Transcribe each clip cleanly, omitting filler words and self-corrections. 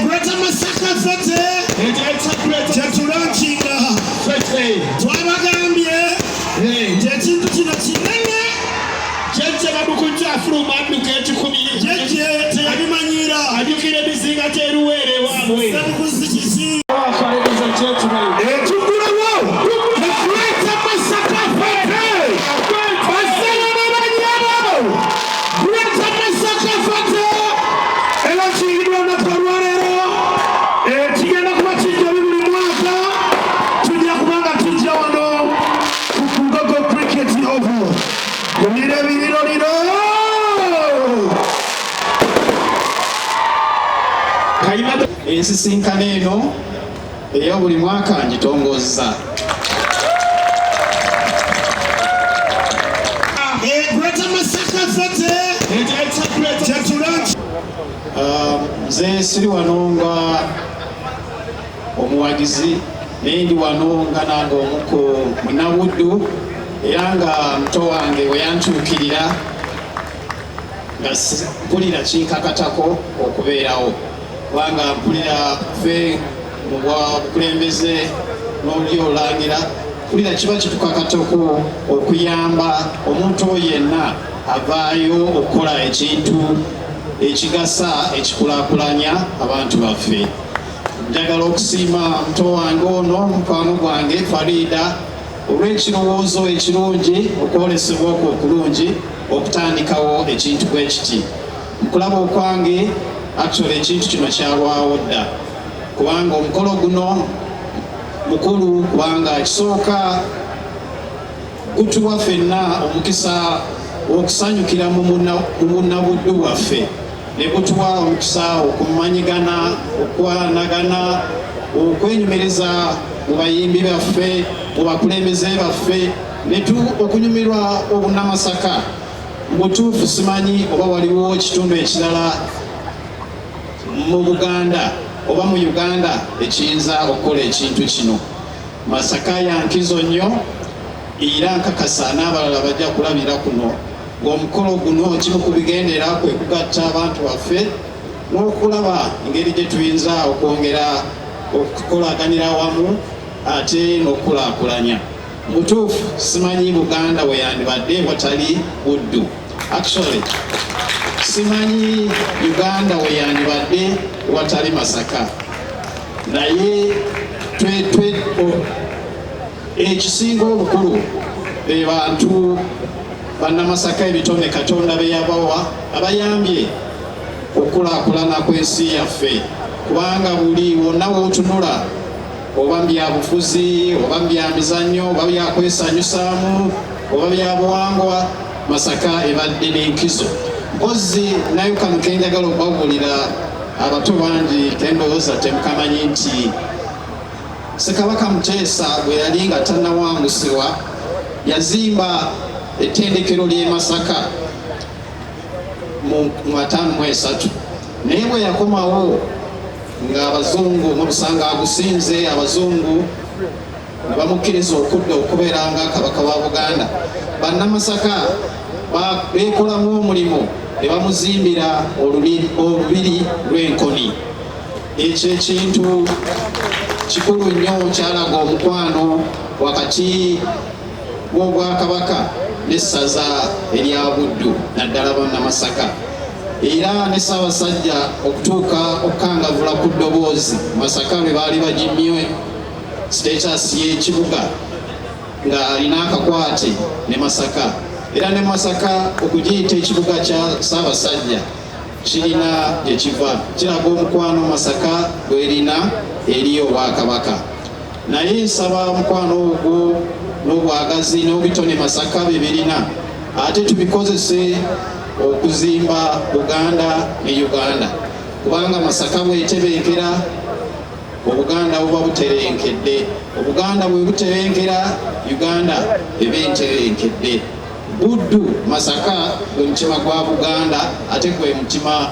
Banna Masaka FETE tetulanchinga twabagambye ekintu kino kinene jeje babukunja afuluma adduka ekikumi jeje tebimanyira ajukira ebizinga teruwere waabwe Ensisinkano eno eya buli mwaka ngitongoza. Banna Masaka FETE tetulanchinga nze siri wano nga omuwagizi naye ndi wano nga nange omuko munabuddu era nga muto wange we yantuukirira nga mpulira kinkakatako okubeerawo kubanga mpulira ffe mu bukulembeze n'oli Omulangira mpulira kiba kitukakatako okuyamba omuntu oyo yenna avaayo okukola ekintu ekigasa ekikulaakulanya abantu baffe. Njagala okusiima muto wange ono mukwano gwange Farida olw'ekirowoozo ekirungi okwolesebwa okwo okulungi okutandikawo ekintu bwe kiti. Mukulaba okwange actually ekintu kino kyalwawo dda kubanga omukolo guno mukulu kubanga kisooka gutuwa ffenna omukisa okusanyukira mu munnabuddu waffe ne gutuwa omukisa okumanyigana okwanagana okwenyumiriza mu bayimbi baffe mu bakulembeze baffe okunyumirwa Banna Masaka. Mu butuufu simanyi oba waliwo ekitundu ekirala mu Buganda oba mu Uganda ekiyinza okukola ekintu kino. Masaka yankizo nnyo era nkakasa n'abalala bajja kulabira kuno ng'omukolo guno kimu ku bigendera kwe kugatta abantu baffe n'okulaba engeri gye tuyinza okwongera okukolaganira wamu ate n'okulaakulanya. Mutuufu simanyi Buganda we yandibadde watali buddu. Actually simanyi Uganda we yandibadde watali Masaka. Naye ekisinga obukulu be bantu Banna Masaka ebitone Katonda be yabawa abayambye okulaakulana kw'ensi yaffe kubanga buli wonna w'otunula oba byabufuzi oba byamizannyo oba byakwesanyusaamu oba byabuwangwa Masaka ebadde n'enkizo. Mpozi nayo kano kenjagala okubabulira abato bangi kendowooza temukamanyi nti Ssekabaka Muteesa bwe yali nga tannawangusibwa yazimba ettendekero ly'e Masaka mu 1953 naye bwe yakomawo nga abazungu mubusanga agusinze abazungu ne bamukkiriza okudda okubeera nga kabaka wa Buganda. Banna Masaka beekolamu omulimu ne bamuzimbira olubiri lw'enkoni. Ekyo ekintu kikulu nnyo kyalaga omukwano wakati w'Obwakabaka n'essaza erya Buddu naddala Banna Masaka era ne Ssaabasajja okutuuka okukangavula ku ddoboozi Masaka bwe baali bagimye status y'ekibuga ng'alina akakwate ne Masaka era ne Masaka okugiyita ekibuga kya Ssaabasajja kirina gye kiva kiraga omukwano Masaka gw'erina eri Obwakabaka. Naye nsaba omukwano ogwo n'obwagazi n'obitone Masaka bye birina ate tubikozese okuzimba Buganda ne Uganda kubanga Masaka bw'etebenkera Obuganda buba buterenkedde. Obuganda bwe buterenkera Uganda eba enterenkedde. Buddu Masaka gwe mutima gwa Buganda ate gwe mutima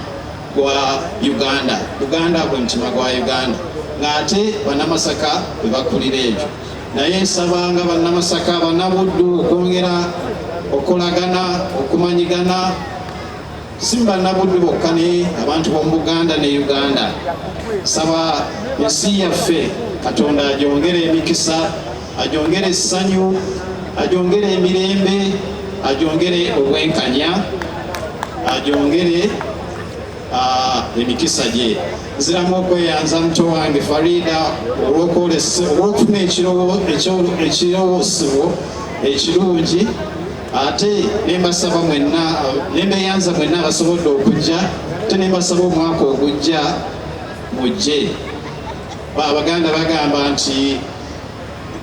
gwa Uganda. Buganda gwe mutima gwa Uganda ng'ate Banna Masaka bwe bakulira ekyo. naye nsabanga Banna Masaka bannabuddu okwongera okolagana okumanyigana si bannabuddu bokka ne abantu b'omu Buganda ne Uganda. Saba ensi yaffe Katonda agyongere emikisa, agyongere essanyu, agyongere emirembe, agyongere obwenkanya, agyongere emikisa gye. Nziramu okweyanza muto wange Farida olw'okufuna ekirowoozo ekirungi, ate nembasaba mwenna, nembeyanza mwenna abasobodde okujja, ate nembasaba omwaka ogujja mujje. Abaganda bagamba nti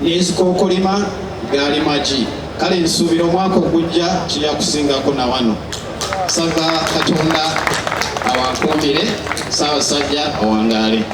n'ezikookolima gaali magi, kale nsuubira omwaka ogujja kirya kusingako na wano. Saba Katonda awankuumire, Ssaabasajja awangaale.